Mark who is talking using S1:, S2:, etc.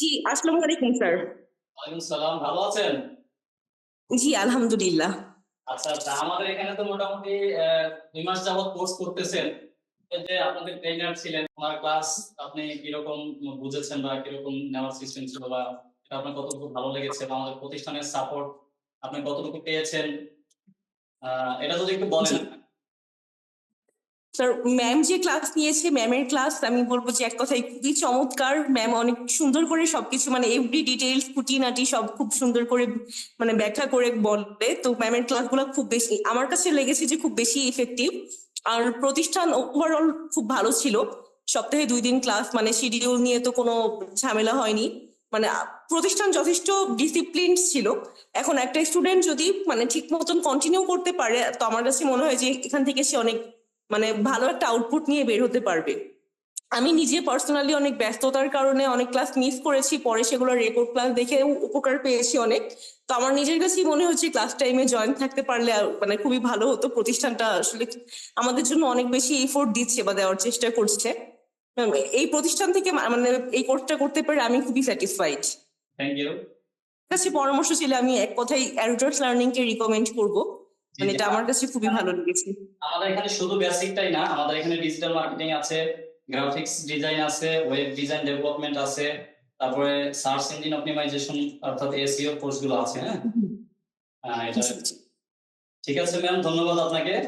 S1: জি, আসসালামু আলাইকুম স্যার।
S2: ওয়ালাইকুম সালাম। ভালো আছেন?
S1: জি, আলহামদুলিল্লাহ।
S2: আচ্ছা, আচ্ছা। আমাদের এখানে তো মোটামুটি ২ মাস যাবত কোর্স করতেছেন। এই যে আপনাদের ট্রেইনার ছিলেন, উনার ক্লাস আপনি কিরকম বুঝেছেন বা কিরকম নেওয়ার সিস্টেম ছিল বা এটা আপনার কতটুকু ভালো লেগেছে বা আমাদের প্রতিষ্ঠানের সাপোর্ট আপনি কতটুকু পেয়েছেন? এটা যদি একটু
S1: জি।
S2: বলেন।
S1: স্যার, ম্যাম যে ক্লাস নিয়েছে, ম্যামের ক্লাস আমি বলব যে এক কথায় খুবই চমৎকার। ম্যাম অনেক সুন্দর করে সবকিছু মানে এভরি ডিটেইলস খুঁটিনাটি সব খুব সুন্দর করে মানে ব্যাখ্যা করে বলে। তো ম্যামের ক্লাসগুলো খুব বেশি আমার কাছে লেগেছে যে খুব বেশি ইফেক্টিভ। আর প্রতিষ্ঠান ওভারঅল খুব ভালো ছিল। সপ্তাহে ২ দিন ক্লাস মানে শিডিউল নিয়ে তো কোনো ঝামেলা হয়নি। মানে প্রতিষ্ঠান যথেষ্ট ডিসিপ্লিনড ছিল। এখন একটা স্টুডেন্ট যদি মানে ঠিক মতন কন্টিনিউ করতে পারে তো আমার কাছে মনে হয় যে এখান থেকে সে অনেক মানে ভালো একটা আউটপুট নিয়ে বের হতে পারবে। আমি নিজে পার্সোনালি অনেক ব্যস্ততার কারণে অনেক ক্লাস মিস করেছি। পরে সেগুলো রেকর্ড ক্লাস দেখেও উপকার পেয়েছি অনেক। তো আমার নিজের কাছেই মনে হচ্ছে ক্লাস টাইমে জয়েন থাকতে পারলে মানে খুবই ভালো হতো। প্রতিষ্ঠানটা আসলে আমাদের জন্য অনেক বেশি এফোর্ট দিচ্ছে বা দেওয়ার চেষ্টা করছে। এই প্রতিষ্ঠান থেকে মানে এই কোর্সটা করতে পেরে আমি খুবই স্যাটিসফাইড।
S2: Thank you.
S1: কাছে পরামর্শ ছিল আমি এক কথায় অ্যারোটস লার্নিং কে রিকমেন্ড করব।
S2: জি,
S1: মানে
S2: জি।
S1: এটা আমার কাছে খুবই ভালো লেগেছে।
S2: আমাদের এখানে শুধু বেসিকটাই না, আমাদের এখানে ডিজিটাল মার্কেটিং আছে, গ্রাফিক্স ডিজাইন আছে, ওয়েব ডিজাইন ডেভেলপমেন্ট আছে, তারপরে সার্চ ইঞ্জিন অপটিমাইজেশন অর্থাৎ এসইও কোর্সগুলো আছে। হ্যাঁ, এটা
S1: জি জি।
S2: ঠিক আছে ম্যাম, ধন্যবাদ আপনাকে।